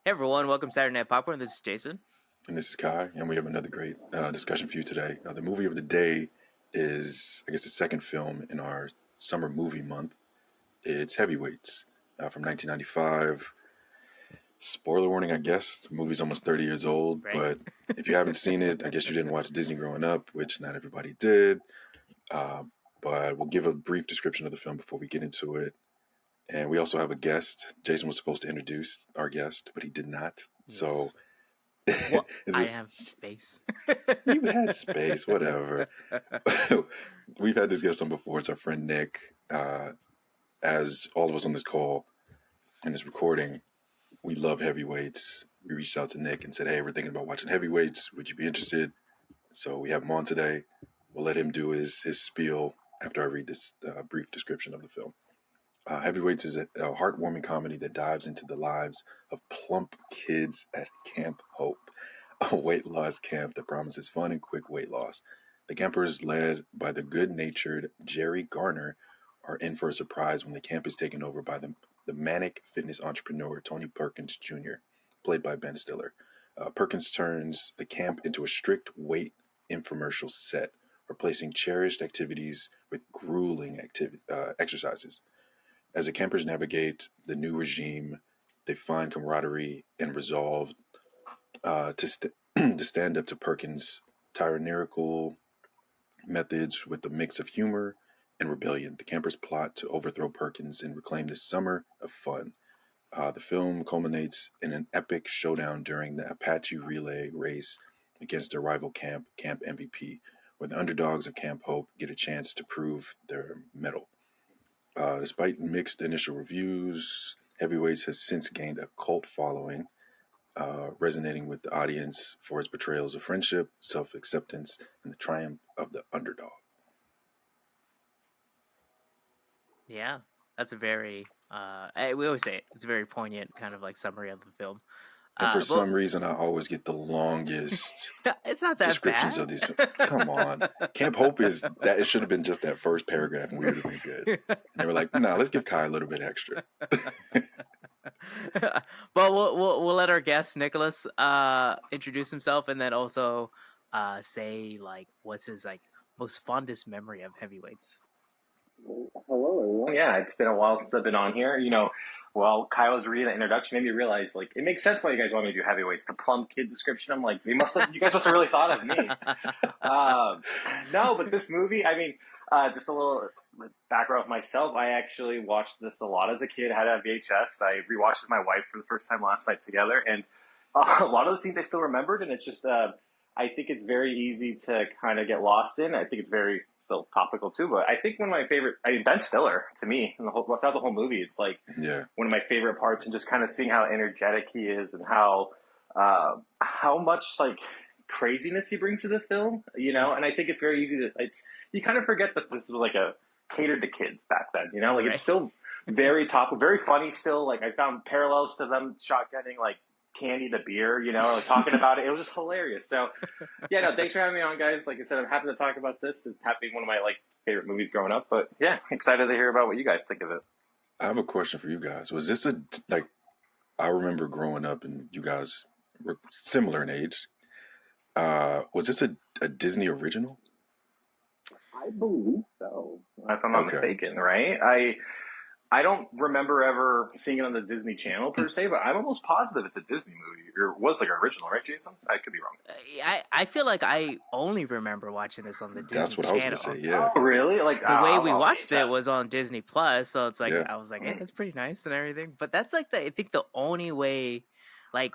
Hey everyone, welcome to Saturday Night Popcorn. This is Jason. And this is Kai, and we have another great discussion for you today. The movie of the day is, I guess, the second film in our summer movie month. It's Heavyweights from 1995. Spoiler warning, I guess. The movie's almost 30 years old, Right? but if you haven't seen it, I guess you didn't watch Disney growing up, which not everybody did. Uh, but we'll give a brief description of the film before we get into it. And we also have a guest. Jason was supposed to introduce our guest, but he did not. So Yes. Well, is I have this space. you had space, whatever. We've had this guest on before. It's our friend Nick. As all of us on this call and this recording, we love heavyweights. We reached out to Nick and said, "Hey, we're thinking about watching heavyweights. Would you be interested?" So we have him on today. We'll let him do his spiel after I read this brief description of the film. Heavyweights is a heartwarming comedy that dives into the lives of plump kids at Camp Hope, a weight loss camp that promises fun and quick weight loss. The campers, led by the good-natured Jerry Garner, are in for a surprise when the camp is taken over by the manic fitness entrepreneur Tony Perkins Jr., played by Ben Stiller. Perkins turns the camp into a strict weight infomercial set, replacing cherished activities with grueling exercises. As the campers navigate the new regime, they find camaraderie and resolve to stand up to Perkins' tyrannical methods with a mix of humor and rebellion. The campers plot to overthrow Perkins and reclaim this summer of fun. The film culminates in an epic showdown during the Apache relay race against their rival camp, Camp MVP, where the underdogs of Camp Hope get a chance to prove their mettle. Despite mixed initial reviews, Heavyweights has since gained a cult following, resonating with the audience for its portrayals of friendship, self acceptance, and the triumph of the underdog. Yeah, that's a very, we always say it's a very poignant kind of like summary of the film. And for But some reason, I always get the longest it's not that descriptions bad. of these. Come on. Camp Hope is that it should have been just that first paragraph and we would have been good. And they were like, no, let's give Kai a little bit extra. But we'll let our guest Nicholas introduce himself and then also say like what's his like most fondest memory of Heavyweights. Hello, everyone. Yeah, it's been a while since I've been on here. Well, Kyle's reading the introduction made me realize, like, it makes sense why you guys want me to do heavyweights. The plump kid description. I'm like, you guys must have really thought of me. No, but this movie, just a little background of myself. I actually watched this a lot as a kid. Had a VHS. I rewatched it with my wife for the first time last night together, and a lot of the scenes I still remembered. And it's just, I think it's very easy to kind of get lost in. I think it's very still topical too. But I think one of my favorite, Ben Stiller to me, and throughout the whole movie, it's like one of my favorite parts, and just kind of seeing how energetic he is and how much like craziness he brings to the film, And I think it's very easy to you kind of forget that this is like a catered to kids back then, Like Right. It's still very topical, very funny still. Like I found parallels to them shotgunning like Candy the beer, like talking about it. It was just hilarious. So, yeah, no, thanks for having me on, guys. Like I said, I'm happy to talk about this. It's being one of my favorite movies growing up. But yeah, excited to hear about what you guys think of it. I have a question for you guys. Was this I remember growing up and you guys were similar in age. Was this a Disney original? I believe so, if I'm not mistaken, right? I don't remember ever seeing it on the Disney Channel per se, but I'm almost positive it's a Disney movie or was like an original, right, Jason? I could be wrong. I feel like I only remember watching this on the Disney That's what Channel. I was going to say, yeah. Oh, really? Like the way we watched it was on Disney Plus, so it's like Yeah. I was like, hey, that's pretty nice and everything. But that's like I think the only way, like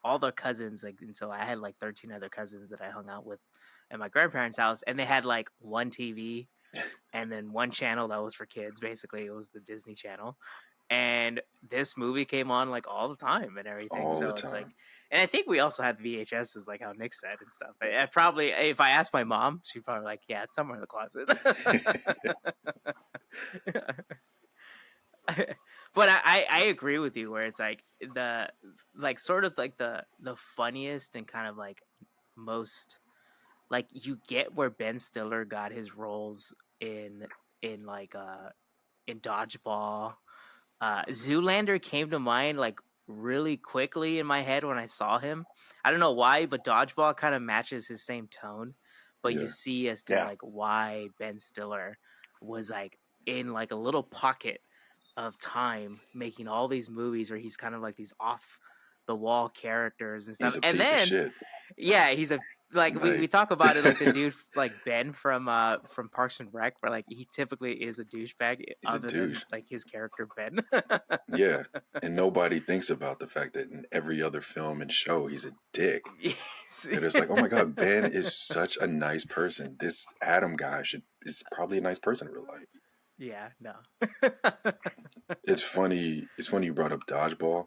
all the cousins, like, and so I had like 13 other cousins that I hung out with at my grandparents' house, and they had like one TV and then one channel that was for kids. Basically, it was the Disney Channel, and this movie came on like all the time and everything. All so the it's time. like, and I think we also had VHSs, like how Nick said and stuff. I probably, if I asked my mom, she'd probably like, yeah, it's somewhere in the closet. But I agree with you where it's like the like sort of like the funniest and kind of like most like you get where Ben Stiller got his roles in like in Dodgeball. Zoolander came to mind like really quickly in my head when I saw him. I don't know why, but Dodgeball kind of matches his same tone. But you Yeah, see as to Yeah. like why Ben Stiller was like in like a little pocket of time making all these movies where he's kind of like these off the wall characters and he's stuff. a And piece of then shit. yeah, he's a like we Like talk about it like the dude like Ben from Parks and Rec, but like he typically is a douchebag he's a other than douche. like his character Ben. Yeah, and nobody thinks about the fact that in every other film and show he's a dick. Yes. They're just like, oh my god, Ben is such a nice person. This Adam guy is probably a nice person in real life. Yeah, no. It's funny. It's funny you brought up Dodgeball.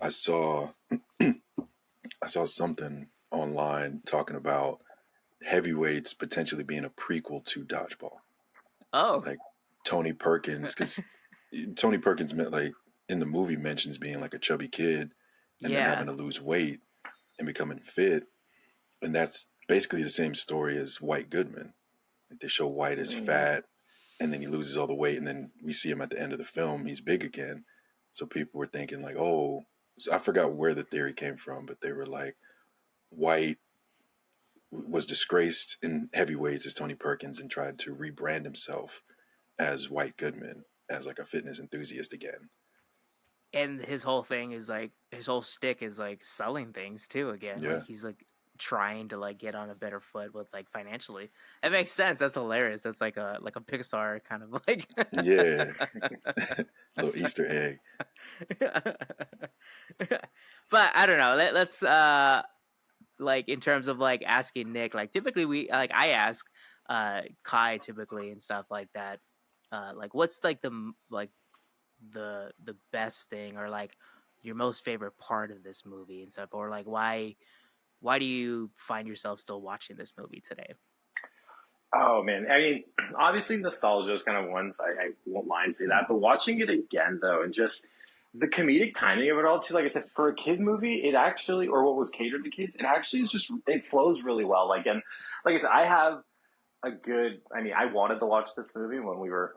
I saw I saw something online talking about Heavyweights potentially being a prequel to Dodgeball. Oh. Like Tony Perkins, because Tony Perkins meant like in the movie mentions being like a chubby kid and then Yeah. having to lose weight and becoming fit, and that's basically the same story as White Goodman. Like they show White as fat, and then he loses all the weight, and then we see him at the end of the film, he's big again. So people were thinking like, oh, so I forgot where the theory came from, but they were like, White was disgraced in Heavyweights as Tony Perkins and tried to rebrand himself as White Goodman, as like a fitness enthusiast again. And his whole thing is like his whole stick is like selling things too again. Like Yeah, he's like trying to like get on a better foot with like financially. It makes sense. That's hilarious. That's like a Pixar kind of like yeah, little Easter egg. But I don't know. Let's like in terms of like asking Nick, like typically we like I ask Kai typically and stuff like that. Like what's like like the best thing or like your most favorite part of this movie and stuff, or like why do you find yourself still watching this movie today? Oh man, I mean, obviously nostalgia is kind of one, so I won't lie and say that. But watching it again though, and just the comedic timing of it all too, like I said, for a kid movie, it actually, or what was catered to kids, it actually is just it flows really well. Like, and like I said, I have a good. I mean, I wanted to watch this movie when we were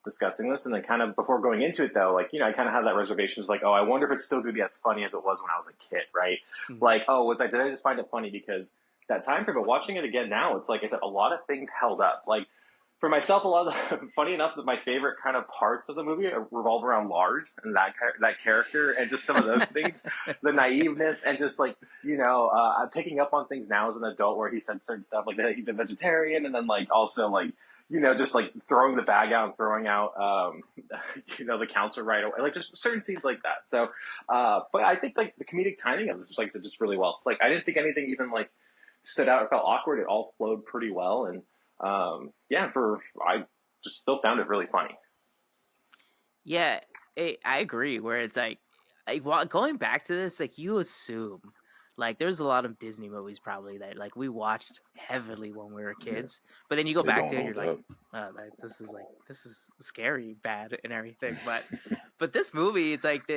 discussing this, and then kind of before going into it though, like I kind of had that reservation, like, oh, I wonder if it's still going to be as funny as it was when I was a kid, right? Mhm. Like, oh, did I just find it funny because that time frame? But watching it again now, it's like I said, a lot of things held up. Like for myself, a lot of funny enough that my favorite kind of parts of the movie revolve around Lars and that character and just some of those things, the naiveness and just like picking up on things now as an adult where he said certain stuff like that he's a vegetarian and then like also like just like throwing the bag out and throwing out the counselor right away, like just certain scenes like that. So, but I think like the comedic timing of this is like I said just really well. Like I didn't think anything even like stood out or felt awkward. It all flowed pretty well and. I just still found it really funny. Yeah, I agree. Where it's like while going back to this, like you assume, like there's a lot of Disney movies probably that like we watched heavily when we were Yeah, kids, but then you go they back don't to it, and you're hold like, up. this is scary, bad, and everything. But this movie, it's like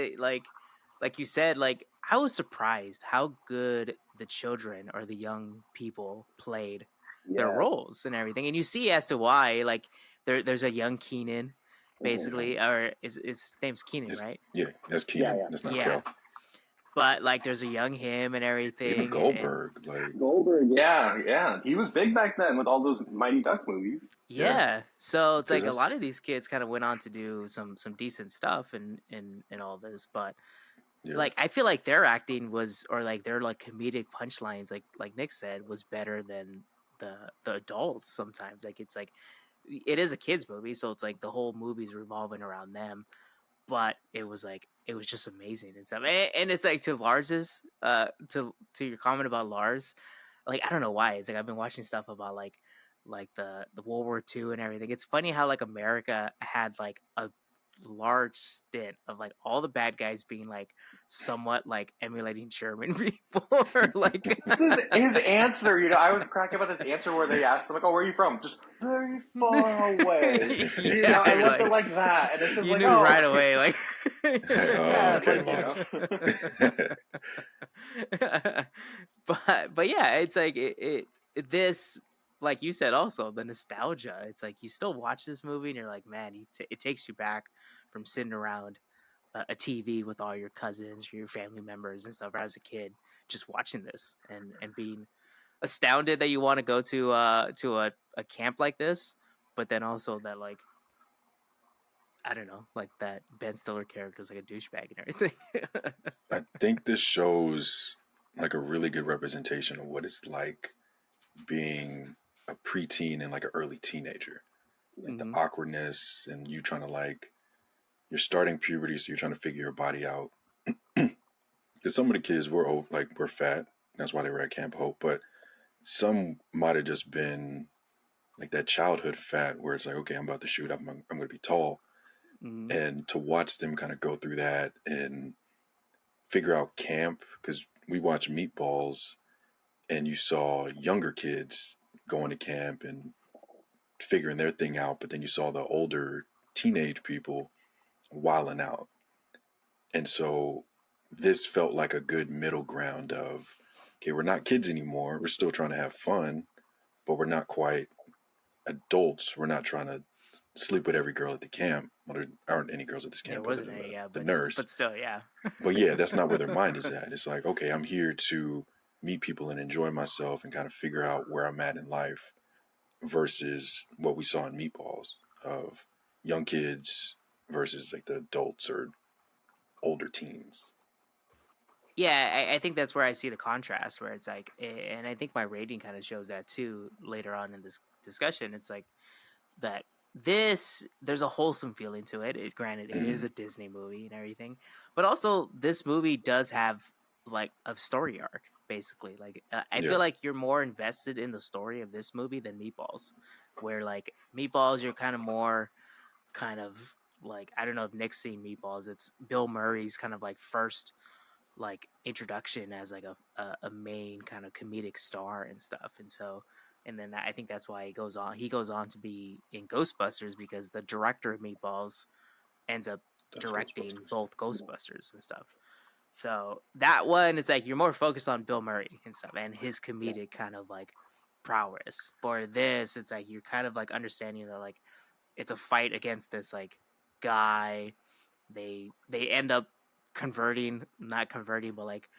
like you said, like I was surprised how good the children or the young people played their Yeah. roles and everything, and you see as to why. Like there's a young Keenan basically, or is his name's Keenan, It's, right? yeah, that's Yeah, Keenan. yeah. That's not Yeah, Kel. but like there's a young him and Even everything, and Goldberg, like, Goldberg. Yeah, yeah. He was big back then with all those Mighty Duck movies. yeah, yeah. So it's because like a lot that's of these kids kind of went on to do some decent stuff and all this, but yeah, like I feel like their acting was or like their like comedic punchlines, like Nick said, was better than the adults sometimes. Like it's like it is a kids movie, so it's like the whole movie's revolving around them, but it was like it was just amazing and stuff. And it's like to Lars's to your comment about Lars, like I don't know why. It's like I've been watching stuff about like the World War II and everything. It's funny how like America had like a large stint of like all the bad guys being like somewhat like emulating German people or like This is his answer. I was cracking about this answer where they asked him, like, "Oh, where are you from?" Just very far away. yeah, I you're left like it like that, and it's just you like, knew oh, right away like oh, yeah, it's okay, like Lars. but yeah, it's like this like you said also the nostalgia. It's like you still watch this movie and you're like, man, it takes you back from sitting around a TV with all your cousins or your family members and stuff, or as a kid, just watching this and being astounded that you want to go to a camp like this, but then also that like I don't know, like that Ben Stiller character is like a douchebag and everything. I think this shows like a really good representation of what it's like being a preteen and like an early teenager. Like the Hmm. awkwardness and you trying to like you're starting puberty, so you're trying to figure your body out. Because some of the kids were were fat, that's why they were at Camp Hope. But some might have just been like that childhood fat, where it's like, okay, I'm about to shoot up, I'm going to be tall, Hmm. and to watch them kind of go through that and figure out camp. Because we watched Meatballs, and you saw younger kids going to camp and figuring their thing out, but then you saw the older teenage people wilding out. And so this felt like a good middle ground of, okay, we're not kids anymore. We're still trying to have fun, but we're not quite adults. We're not trying to sleep with every girl at the camp. Well, there aren't any girls at this There camp other wasn't than any, yeah, the nurse. but still, yeah. But yeah, that's not where their mind is at. It's like, okay, I'm here to meet people and enjoy myself and kind of figure out where I'm at in life versus what we saw in Meatballs of young kids versus like the adults or older teens. Yeah, I think that's where I see the contrast, where it's like, and I think my rating kind of shows that too later on in this discussion. It's like that there's a wholesome feeling to it. Granted, it is Mm, a Disney movie and everything, but also this movie does have like a story arc, basically. Like I yeah, feel like you're more invested in the story of this movie than Meatballs, where like Meatballs, you're kind of more kind of like I don't know if Nick's seen Meatballs. It's Bill Murray's kind of like first like introduction as like a main kind of comedic star and stuff, and so and then I think that's why he goes on to be in Ghostbusters, because the director of Meatballs ends up that's directing Ghostbusters. both Ghostbusters and stuff. So that one, it's like you're more focused on Bill Murray and stuff and his comedic kind of like prowess. For this, it's like you're kind of like understanding that like it's a fight against this like guy. They end up converting, not converting, but like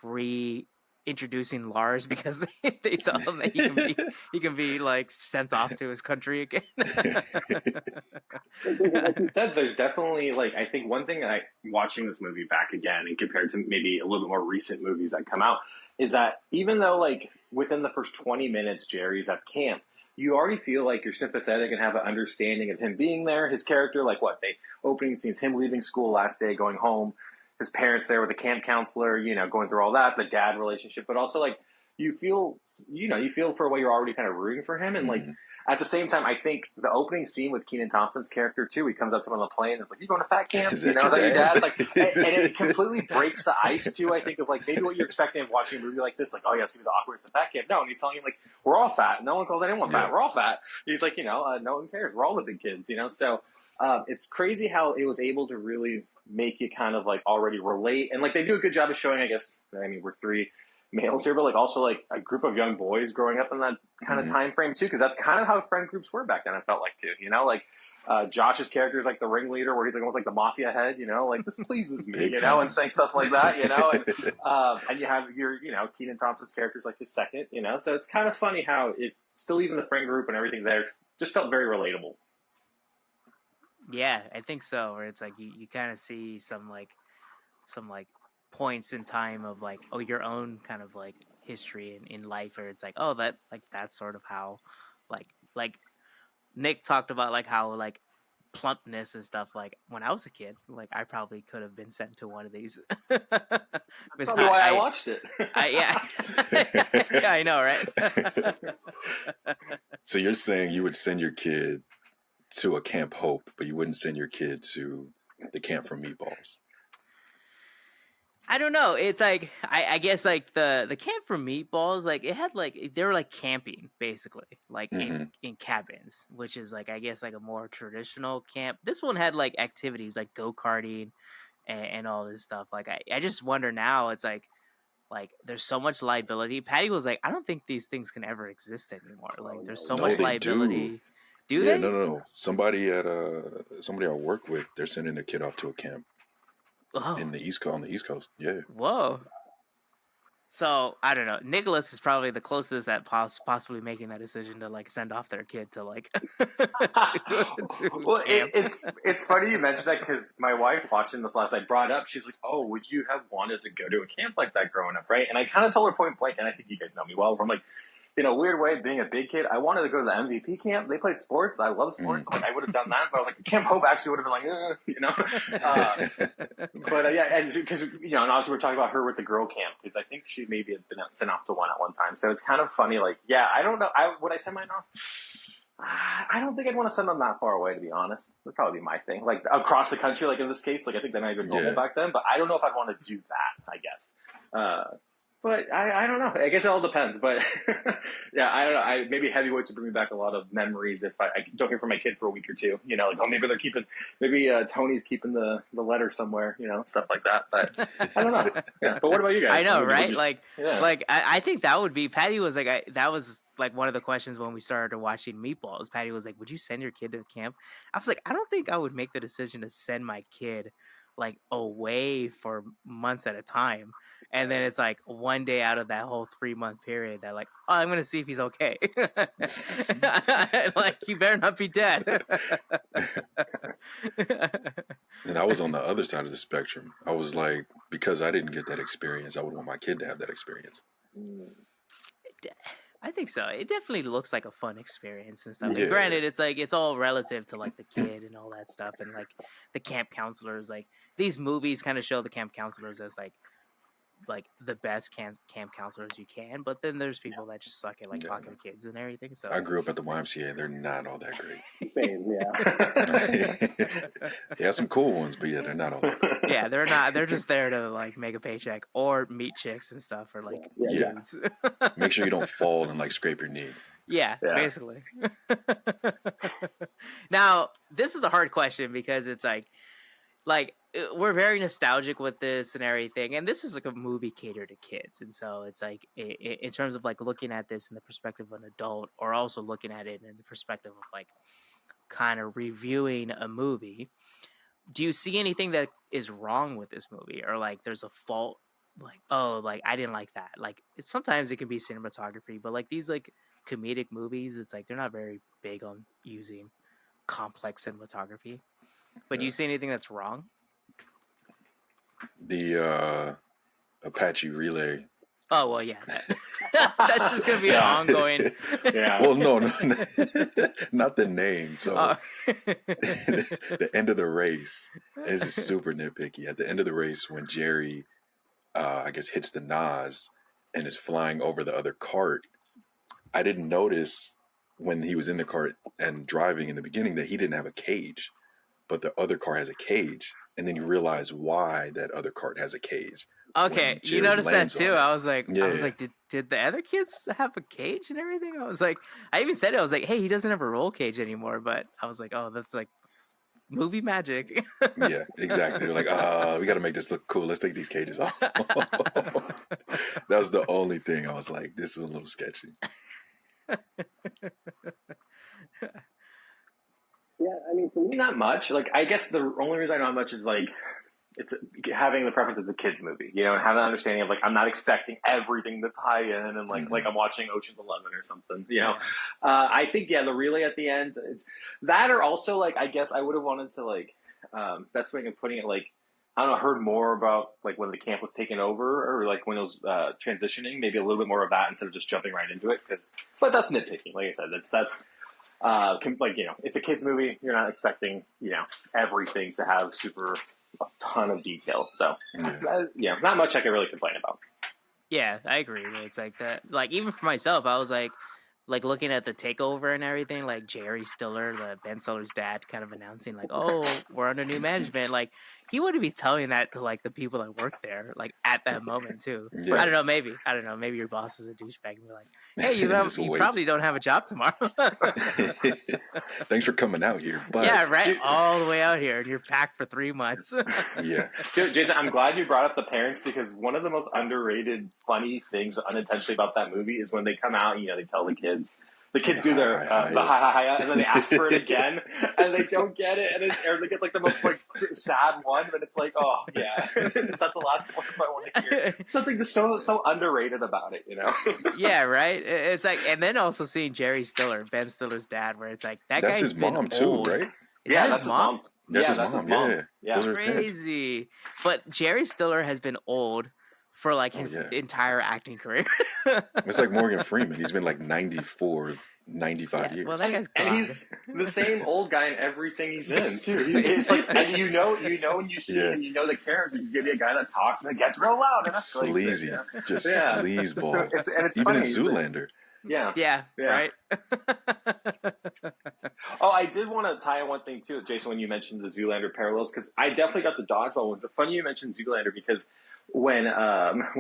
reintroducing Lars, because they tell him that he can be like sent off to his country again. Like you said, there's definitely like I think one thing that I watching this movie back again and compared to maybe a little bit more recent movies that come out is that even though like within the first 20 minutes Jerry's at camp, you already feel like you're sympathetic and have an understanding of him being there. His character, like what they opening scenes, him leaving school last day, going home, his parents there with the camp counselor, going through all that, the dad relationship, but also like you feel for a way you're already kind of rooting for him and like Mm, at the same time, I think the opening scene with Keenan Thompson's character too, he comes up to him on the plane and it's like, "You going to fat camp? is that Is your that your dad? dad?" Like, and it completely breaks the ice too. I think of like maybe what you're expecting of watching a movie like this, like, "Oh yeah, it's gonna be the awkward, it's the fat camp." No, and he's telling him like, "We're all fat. No one calls anyone Yeah. fat. We're all fat." He's like, no one cares. We're all the big kids. So it's crazy how it was able to really make you kind of like already relate, and like they do a good job of showing. I guess I mean we're three males here, but like also like a group of young boys growing up in that kind of Mm-hmm. time frame too, because that's kind of how friend groups were back then. I felt like too, like Josh's character is like the ringleader, where he's like almost like the mafia head, like this pleases me, Big time. and saying stuff like that, and you have your, Keenan Thompson's character is like his second, so it's kind of funny how it still even the friend group and everything there just felt very relatable. Yeah, I think so. Where it's like you kind of see some points in time of like, oh, your own kind of like history in life, or it's like, oh, that's sort of how like Nick talked about like how like plumpness and stuff, like when I was a kid, like I probably could have been sent to one of these. Because Probably why I watched it. yeah. Yeah, I know, right? So you're saying you would send your kid to a Camp Hope, but you wouldn't send your kid to the camp for Meatballs? I don't know. It's like I guess like the camp for Meatballs, like it had like they were like camping basically, like in Mm-hmm. in cabins, which is like I guess like a more traditional camp. This one had like activities like go karting and all this stuff. Like I just wonder now. It's like there's so much liability. Patty was like, I don't think these things can ever exist anymore. Like there's so No, much they do. liability. Do Yeah, no, they? no, no. Somebody I work with, they're sending their kid off to a camp. Oh, in the East Coast, on the East Coast. Yeah. whoa. So I don't know. Nicholas is probably the closest at possibly making that decision to like send off their kid to like to Well, camp. it's funny you mentioned that because my wife watching this last night brought up. She's like, "Oh, would you have wanted to go to a camp like that growing up?" Right? And I kind of told her point blank, and I think you guys know me well. I'm like, in a weird way, being a big kid, I wanted to go to the MVP camp. They played sports. I love sports. Like, I would have done that, but I was like, Camp Hope actually would have been like, you know. But yeah, and because and obviously we're talking about her with the girl camp because I think she maybe had been sent off to one at one time. So it's kind of funny. Like, yeah, I don't know. Would I send mine off? I don't think I'd want to send them that far away, to be honest. That'd probably be my thing. Like across the country, like in this case, like I think that might have been normal back then. But I don't know if I'd want to do that. I guess. But I don't know. I guess it all depends. But yeah, I don't know. Maybe heavyweights would bring me back a lot of memories if I don't hear from my kid for a week or two. Like, oh, maybe they're keeping, maybe Tony's keeping the letter somewhere, stuff like that. But I don't know. Yeah. But what about you guys? I know, right? Yeah. Like I think that would be, Patty was like, that was like one of the questions when we started watching Meatballs. Patty was like, would you send your kid to the camp? I was like, I don't think I would make the decision to send my kid like away for months at a time. And then it's like one day out of that whole 3-month period that like, oh, I'm going to see if he's okay. Like, he better not be dead. And I was on the other side of the spectrum. I was like, because I didn't get that experience, I would want my kid to have that experience. I think so. It definitely looks like a fun experience and stuff. Yeah. And granted, it's like it's all relative to like the kid and all that stuff, and like the camp counselors. Like these movies kind of show the camp counselors as like the best camp counselors you can, but then there's people that just suck at like talking to kids and everything. So I grew up at the YMCA. They're not all that great. Same, yeah. They have some cool ones, but yeah, they're not all that great. Yeah, they're not. They're just there to like make a paycheck or meet chicks and stuff, or like dudes. Make sure you don't fall and like scrape your knee. Yeah, basically. Now, this is a hard question because it's like we're very nostalgic with this and everything, and this is like a movie catered to kids, and so it's like in terms of like looking at this in the perspective of an adult, or also looking at it in the perspective of like kind of reviewing a movie. Do you see anything that is wrong with this movie, or like there's a fault? Like, oh, like I didn't like that. Like sometimes it can be cinematography, but like these like comedic movies, it's like they're not very big on using complex cinematography. But do you see anything that's wrong? The Apache relay. Oh well, yeah. That's just gonna be an ongoing. Yeah. Well, no, not the name. So the end of the race is super nitpicky. At the end of the race, when Jerry, I guess, hits the Nas and is flying over the other cart, I didn't notice when he was in the cart and driving in the beginning that he didn't have a cage, but the other car has a cage, and then you realize why that other cart has a cage. Okay, you noticed that too. I was like, did the other kids have a cage and everything? I was like, I even said it. I was like, hey, he doesn't have a roll cage anymore. But I was like, oh, that's like movie magic. Yeah, exactly. They're like, we got to make this look cool. Let's take these cages off. That was the only thing I was like, this is a little sketchy. Yeah, I mean, for me, not much. Like, I guess the only reason I know not much is like it's having the preference of the kids movie, and having an understanding of like I'm not expecting everything to tie in and like I'm watching Ocean's 11 or something. I think the relay at the end, it's that, or also like I guess I would have wanted to like best way of putting it, like I don't know, heard more about like when the camp was taken over or like when it was transitioning, maybe a little bit more of that instead of just jumping right into it. But that's nitpicking. Like I said, that's. It's a kids movie. You're not expecting, everything to have a ton of detail. So, not much I can really complain about. Yeah, I agree. It's like that. Like even for myself, I was like looking at the takeover and everything. Like Jerry Stiller, the Ben Stiller's dad, kind of announcing like, "Oh, we're under new management." Like he wouldn't be telling that to like the people that work there, like at that moment too. Yeah. I don't know. Maybe your boss is a douchebag and be like, "Hey, you probably don't have a job tomorrow." Thanks for coming out here. But... Yeah, right. All the way out here, and you're packed for 3 months. Yeah, Jason, I'm glad you brought up the parents because one of the most underrated, funny things unintentionally about that movie is when they come out. They tell the kids the kids do their the hi, and then they ask for it again, and they don't get it, or they get like the most like sad one, but it's like, oh yeah, that's the last one I want to hear. Something just so underrated about it, you know? Yeah, right. It's like, and then also seeing Jerry Stiller, Ben Stiller's dad, where it's like that That's guy's his been mom old. too, right? Is that his mom? That's That's his his mom. mom. Yeah. Those are his parents. Crazy. But Jerry Stiller has been old for like his entire acting career. It's like Morgan Freeman. He's been like 94, 95 years. Well, that guy's and he's the same old guy in everything he's in too. It's like, and you know when you see him, you know the character. You give me a guy that talks and it gets real loud and sleazy, just sleazeball. So it's even funny, in Zoolander. Yeah. Right. Oh, I did want to tie in one thing too, Jason, when you mentioned the Zoolander parallels, because I definitely got the dodgeball one. But funny you mentioned Zoolander because when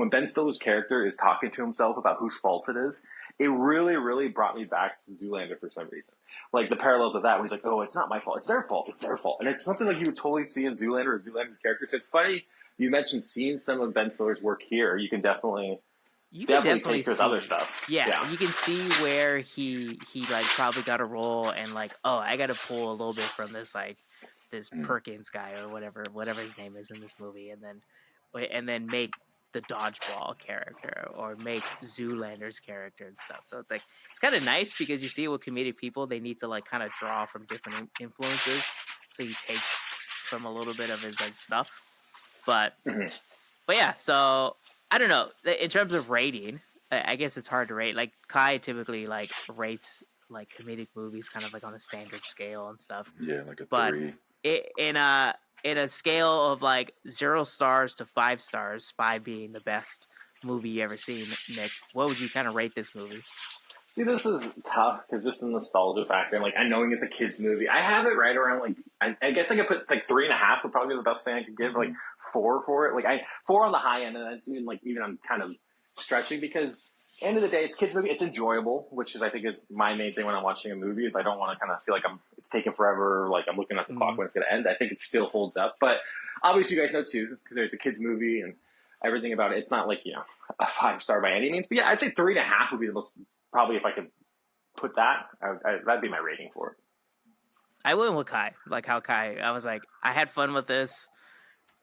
Ben Stiller's character is talking to himself about whose fault it is, it really, really brought me back to Zoolander for some reason. Like the parallels of that, when he's like, "Oh, it's not my fault; it's their fault. It's their fault," and it's something like you would totally see in Zoolander or Zoolander's character. So it's funny you mentioned seeing some of Ben Stiller's work here. You can definitely take his other stuff. Yeah, you can see where he like probably got a role and like, oh, I got to pull a little bit from this like this Perkins guy or whatever his name is in this movie, and then make the dodgeball character or make Zoolander's character and stuff. So it's like it's kind of nice because you see with comedic people they need to like kind of draw from different influences. So he takes from a little bit of his like stuff, but yeah. So I don't know. In terms of rating, I guess it's hard to rate. Like Kai typically like rates like comedic movies kind of like on a standard scale and stuff. Yeah, like a 3. In a scale of like 0 stars to 5 stars, 5 being the best movie you ever seen, Nick, what would you kind of rate this movie? See, this is tough because just the nostalgia factor, and like I knowing it's a kids movie, I have it right around like I guess I could put like 3.5 would probably be the best thing I could give, like 4 for it, like 4 on the high end, and that's even I'm kind of stretching because end of the day it's a kids movie, it's enjoyable, which is I think is my main thing when I'm watching a movie is I don't want to kind of feel like it's taking forever, like I'm looking at the clock when it's going to end. I think it still holds up, but obviously you guys know too because it's a kids movie and everything about it. It's not like a 5-star by any means, but yeah, I'd say 3.5 would be the most. Probably if I could put that, that'd be my rating for it. I went with Kai. Like how Kai, I was like, I had fun with this.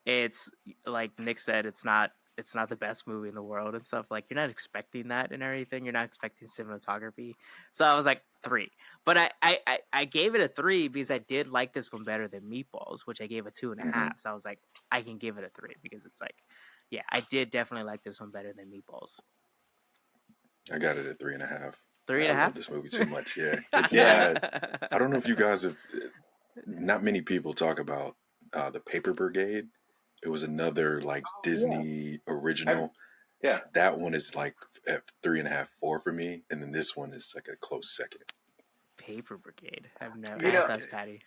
It's like Nick said, it's not the best movie in the world and stuff. Like you're not expecting that and everything. You're not expecting cinematography. So I was like 3. But I gave it a 3 because I did like this one better than Meatballs, which I gave a 2.5. So I was like, I can give it a 3 because it's like, yeah, I did definitely like this one better than Meatballs. I got it at 3.5. 3.5? I love this movie too much. Yeah, it's not. I don't know if you guys have. Not many people talk about the Paper Brigade. It was another like Disney original. That one is like at 3.5, 4 for me, and then this one is like a close second. Paper Brigade. I've never. That's Patty.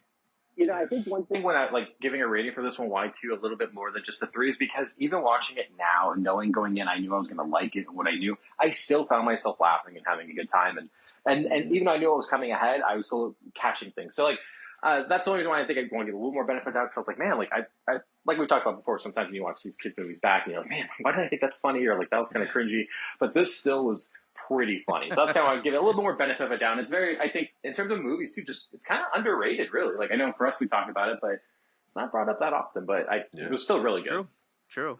I think one thing when I like giving a rating for this one, why 2 a little bit more than just a 3 is because even watching it now and knowing going in, I knew I was going to like it and what I knew, I still found myself laughing and having a good time. And even though I knew what was coming ahead, I was still catching things. So like, that's the only reason why I think I want to get a little more benefit out because I was like, man, like I like we talked about before, sometimes when you watch these kids movies back and you're like, man, why did I think that's funny? Or like, that was kind of cringy, but this still was pretty funny. So that's kind of why I give it a little more benefit of a doubt. It's very, I think, in terms of movies too, just it's kind of underrated, really. Like I know for us we talked about it, but it's not brought up that often. But it was still really good. True.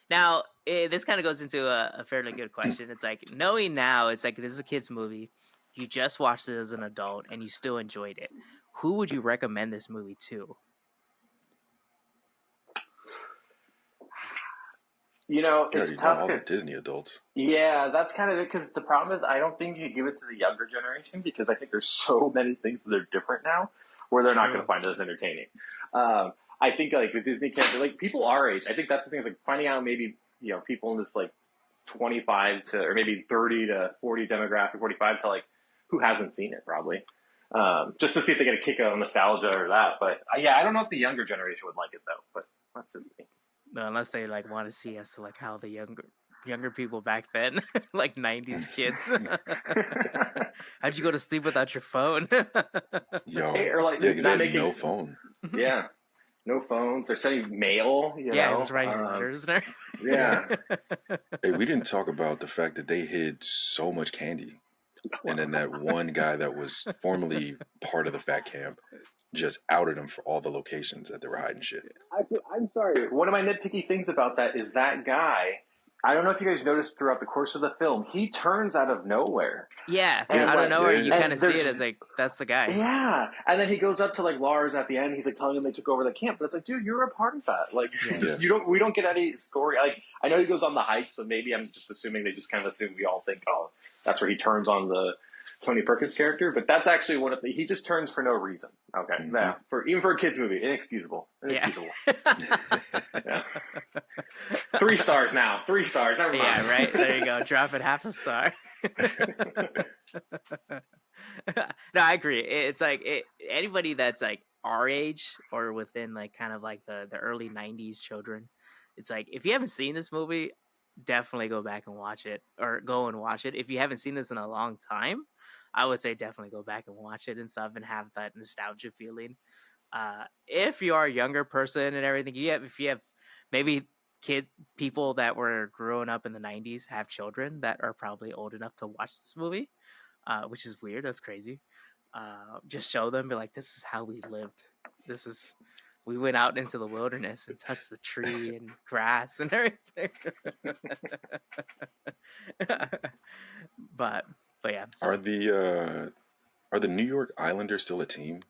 Now this kind of goes into a fairly good question. It's like knowing now, it's like this is a kids movie. You just watched it as an adult and you still enjoyed it. Who would you recommend this movie to? It's tough. All the Disney adults. Yeah, that's kind of it. Because the problem is, I don't think you give it to the younger generation because I think there's so many things that are different now where they're not going to find it as entertaining. I think like the Disney character, like people our age, I think that's the thing is like finding out maybe people in this like 25 to or maybe 30 to 40 demographic, 45 to like who hasn't seen it probably. Just to see if they get a kick out of nostalgia or that. But I don't know if the younger generation would like it though. But that's just me. No, unless they like want to see as to like how the younger people back then, like 90s kids. How'd you go to sleep without your phone? Or like because they had no phone. Yeah, no phones. They're sending mail. I was writing letters there. Yeah. Hey, we didn't talk about the fact that they hid so much candy. And then that one guy that was formerly part of the fat camp just outed him for all the locations that they were hiding shit. I'm sorry. One of my nitpicky things about that is that guy. I don't know if you guys noticed throughout the course of the film, he turns out of nowhere. Yeah, And out of nowhere, you kind of see there's- it as like, that's the guy. Yeah, and then he goes up to like Lars at the end. He's like telling him they took over the camp, but it's like, dude, you're a part of that. Like, Yes. we don't get any story. Like, I know he goes on the hike, so maybe I'm just assuming they just kind of assume we all think, oh, that's where he turns on the Tony Perkins character. But that's actually one of the. He just turns for no reason. Okay, yeah, even for a kids movie, inexcusable. Yeah. Yeah. 3 stars now. 3 stars. Never mind. Yeah, right. There you go. Drop it half a star. No, I agree. It's like anybody that's like our age or within like kind of like the early 90s children, it's like if you haven't seen this movie, definitely go back and watch it, or go and watch it. If you haven't seen this in a long time, I would say definitely go back and watch it and stuff and have that nostalgia feeling. If you are a younger person and everything, if you have maybe people that were growing up in the 90s have children that are probably old enough to watch this movie, which is weird. That's crazy. Just show them, be like, this is how we lived. We went out into the wilderness and touched the tree and grass and everything. but yeah. So, Are the New York Islanders still a team?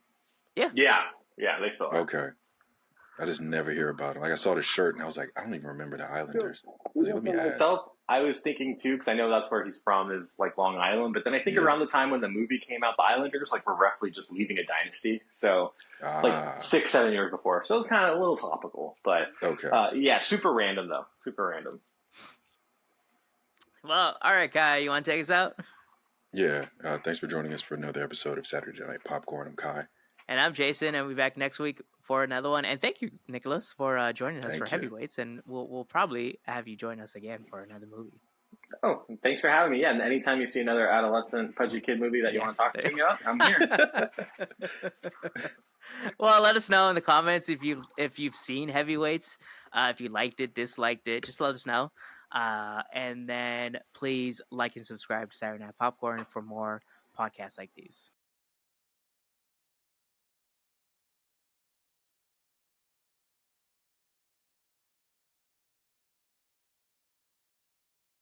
Yeah, they still are. Okay. I just never hear about them. Like I saw the shirt and I was like, I don't even remember the Islanders. I was like, let me ask. I was thinking too, because I know that's where he's from, is like Long Island. But then I think around the time when the movie came out, the Islanders like were roughly just leaving a dynasty. So like 6-7 years before. So it was kind of a little topical. But yeah, super random though. Super random. Well, all right, Kai, you want to take us out? Yeah. Thanks for joining us for another episode of Saturday Night Popcorn. I'm Kai. And I'm Jason, and we'll be back next week for another one. And thank you, Nicholas, for joining us for Thank you. Heavyweights. And we'll probably have you join us again for another movie. Oh, thanks for having me. Yeah, and anytime you see another adolescent pudgy kid movie that you want to talk to me about, I'm here. Well, let us know in the comments if you've seen Heavyweights, if you liked it, disliked it. Just let us know. And then please like and subscribe to Saturday Night Popcorn for more podcasts like these.